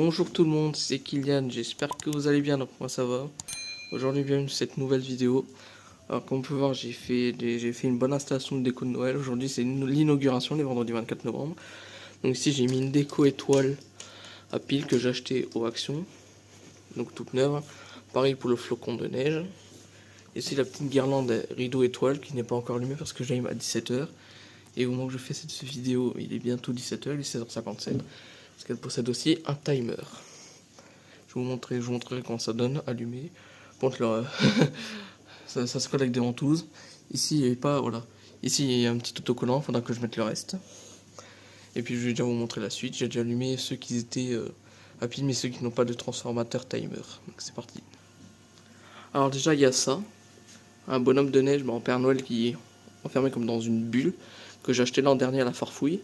Bonjour tout le monde, c'est Kylian, j'espère que vous allez bien, donc moi ça va. Aujourd'hui bienvenue sur cette nouvelle vidéo. Alors comme on peut voir j'ai fait une bonne installation de déco de Noël. Aujourd'hui c'est l'inauguration, les vendredis 24 novembre. Donc ici j'ai mis une déco étoile à pile que j'ai acheté au Action, donc toute neuve. Pareil pour le flocon de neige. Ici la petite guirlande rideau étoile qui n'est pas encore allumée parce que je l'ai mis à 17h. Et au moment où je fais cette vidéo il est bientôt 17h, il est 16h57. Parce qu'elle possède aussi un timer. Je vous montrerai comment ça donne allumé. Bon, ça se colle avec des ventouses. Ici, il n'y avait pas, voilà. Ici, il y a un petit autocollant, il faudra que je mette le reste. Et puis, je vais déjà vous montrer la suite. J'ai déjà allumé ceux qui étaient à pile, mais ceux qui n'ont pas de transformateur timer. Donc, c'est parti. Alors, déjà, il y a ça. Un bonhomme de neige en Père Noël qui est enfermé comme dans une bulle, que j'ai acheté l'an dernier à la Farfouille.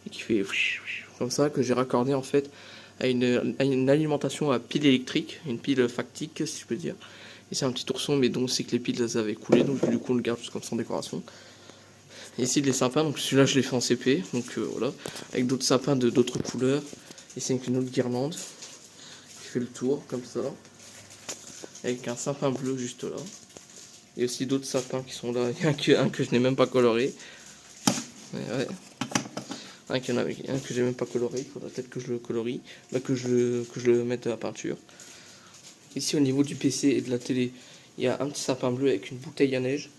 Et qui fait comme ça, que j'ai raccordé en fait à une alimentation à pile électrique, une pile factique si je peux dire. Et c'est un petit ourson, mais dont c'est que les piles elles avaient coulé, donc du coup on le garde juste comme ça en décoration. Et ici il est sympa, donc celui-là je l'ai fait en CP, donc voilà, avec d'autres sapins de d'autres couleurs. Ici avec une autre guirlande qui fait le tour comme ça, avec un sapin bleu juste là. Et aussi d'autres sapins qui sont là, il y a un que je n'ai même pas coloré. Ouais. Un que j'ai même pas coloré, il faudra peut-être que je le colorie, que je le mette à la peinture. Ici au niveau du PC et de la télé, il y a un petit sapin bleu avec une bouteille à neige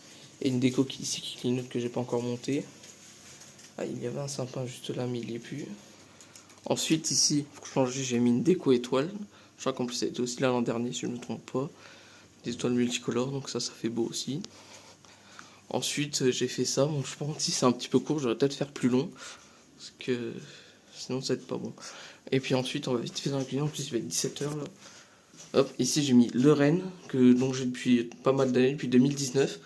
et une déco ici qui clignote que j'ai pas encore monté. Ah, il y avait un sapin juste là mais il n'y est plus. Ensuite ici, pour changer, j'ai mis une déco étoile. Je crois qu'en plus elle était aussi là l'an dernier si je ne me trompe pas. Des étoiles multicolores, donc ça fait beau aussi. Ensuite j'ai fait ça, bon je pense que si c'est un petit peu court, j'aurais peut-être faire plus long. Parce que sinon ça va être pas bon. Et puis ensuite on va vite faire dans la cuisine, en plus il va être 17h là. Hop, ici j'ai mis le Rennes, dont j'ai depuis pas mal d'années, depuis 2019,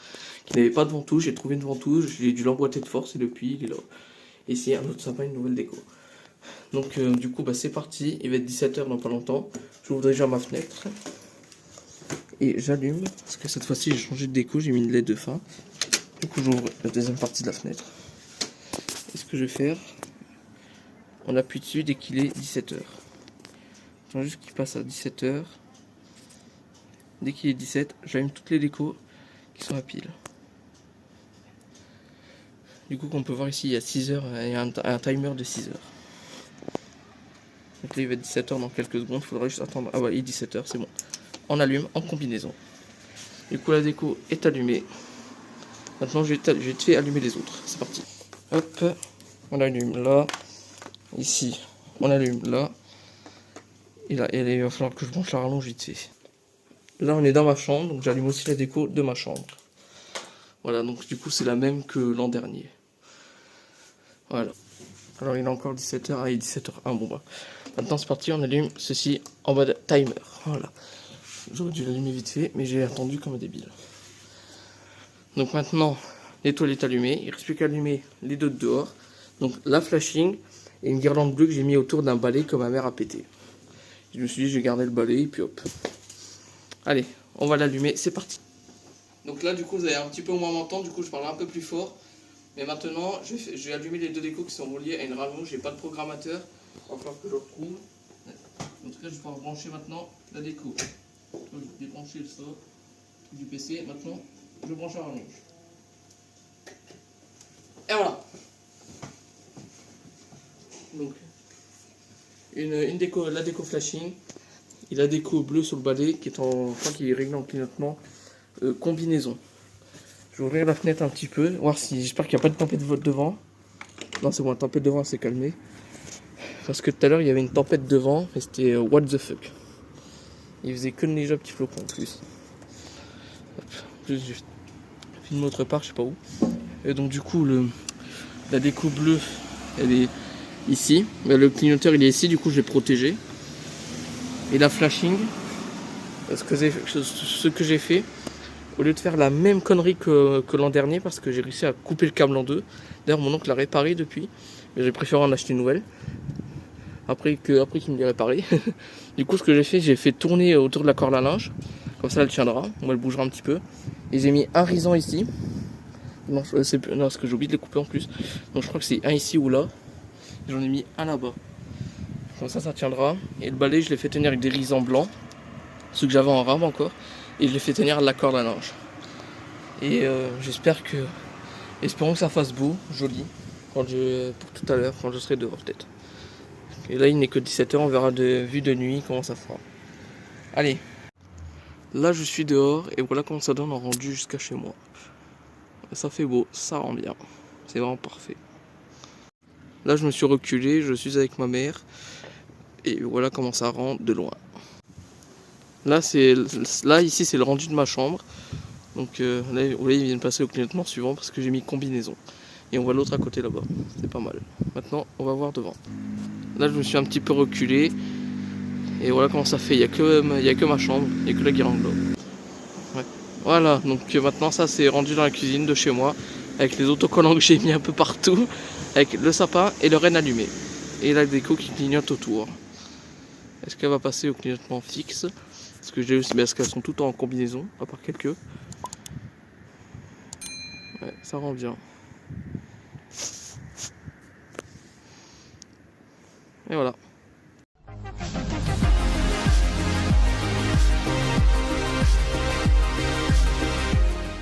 qui n'avait pas de ventouse, j'ai trouvé une ventouse, j'ai dû l'emboîter de force et depuis il est là. Et ici un autre sapin, une nouvelle déco. Donc du coup c'est parti, il va être 17h dans pas longtemps. J'ouvre déjà ma fenêtre. Et j'allume, parce que cette fois-ci j'ai changé de déco, j'ai mis une LED de fin. Du coup j'ouvre la deuxième partie de la fenêtre. Et ce que je vais faire, on appuie dessus dès qu'il est 17h. J'attends juste qu'il passe à 17h. Dès qu'il est 17, j'allume toutes les décos qui sont à pile. Du coup, comme on peut voir ici, il y a 6h, il y a un timer de 6h. Donc là, il va être 17h dans quelques secondes, il faudra juste attendre. Ah ouais, il est 17h, c'est bon. On allume en combinaison. Du coup, la déco est allumée. Maintenant, je vais te faire allumer les autres. C'est parti. Hop, on allume là. Ici, on allume là. Et là, il va falloir que je branche la rallonge vite fait. Là, on est dans ma chambre, donc j'allume aussi la déco de ma chambre. Voilà, donc du coup, c'est la même que l'an dernier. Voilà. Alors, il est encore 17h, ah, il est 17h01, bon bah. Maintenant, c'est parti, on allume ceci en mode timer. Voilà. J'aurais dû l'allumer vite fait, mais j'ai attendu comme un débile. Donc maintenant, l'étoile est allumée. Il ne reste plus qu'à allumer les deux de dehors. Donc la flashing et une guirlande bleue que j'ai mis autour d'un balai que ma mère a pété. Je me suis dit, je vais garder le balai et puis hop. Allez, on va l'allumer, c'est parti. Donc là, du coup, vous allez un petit peu moins m'entendre, du coup, je parle un peu plus fort. Mais maintenant, je vais allumer les deux décos qui sont reliés à une rallonge. J'ai pas de programmateur, il va falloir que je le retrouve. En tout cas, je vais pouvoir brancher maintenant la déco. Donc, je vais débrancher le sort du PC. Maintenant, je branche la rallonge. Et voilà. Donc, une déco, la déco flashing. Et la déco bleue sur le balai qui est qui est réglé en clignotement combinaison. Je vais ouvrir la fenêtre un petit peu, voir si, j'espère qu'il n'y a pas de tempête de vent. Non, c'est bon, la tempête de vent s'est calmée. Parce que tout à l'heure il y avait une tempête de vent et c'était what the fuck. Il faisait que de neiger à petits flocons en plus. Hop. En plus j'ai filmé autre part, je sais pas où. Et donc du coup la déco bleue elle est ici. Mais le clignoteur il est ici, du coup je l'ai protégé. Et la flashing, ce que j'ai fait, au lieu de faire la même connerie que l'an dernier, parce que j'ai réussi à couper le câble en deux. D'ailleurs mon oncle l'a réparé depuis, mais j'ai préféré en acheter une nouvelle. Après qu'il me l'ait réparé. Du coup ce que j'ai fait tourner autour de la corde à linge. Comme ça elle tiendra, elle bougera un petit peu. Et j'ai mis un risan ici. Non, parce que j'ai oublié de les couper en plus. Donc je crois que c'est un ici ou là. J'en ai mis un là-bas. comme ça tiendra. Et le balai, je l'ai fait tenir avec des risans blancs, ceux que j'avais en rame encore, et je l'ai fait tenir à la corde à linge. Et j'espère que, espérons que ça fasse beau, joli, pour tout à l'heure, quand je serai dehors peut-être. Et là, il n'est que 17h, on verra de vue de nuit comment ça fera. Allez, là je suis dehors et voilà comment ça donne en rendu jusqu'à chez moi. Ça fait beau, ça rend bien, c'est vraiment parfait. Là je me suis reculé, je suis avec ma mère et voilà comment ça rend de loin. Là ici c'est le rendu de ma chambre. Donc là ils viennent passer au clignotement suivant parce que j'ai mis combinaison. Et on voit l'autre à côté là-bas, c'est pas mal. Maintenant on va voir devant. Là je me suis un petit peu reculé. Et voilà comment ça fait, il n'y a que ma chambre, il n'y a que la guirlande. Ouais. Voilà, donc maintenant ça c'est rendu dans la cuisine de chez moi, avec les autocollants que j'ai mis un peu partout, avec le sapin et le renne allumé. Et la déco qui clignote autour. Est-ce qu'elle va passer au clignotement fixe? Parce que j'ai aussi, parce qu'elles sont toutes en combinaison, à part quelques. Ouais, ça rend bien. Et voilà.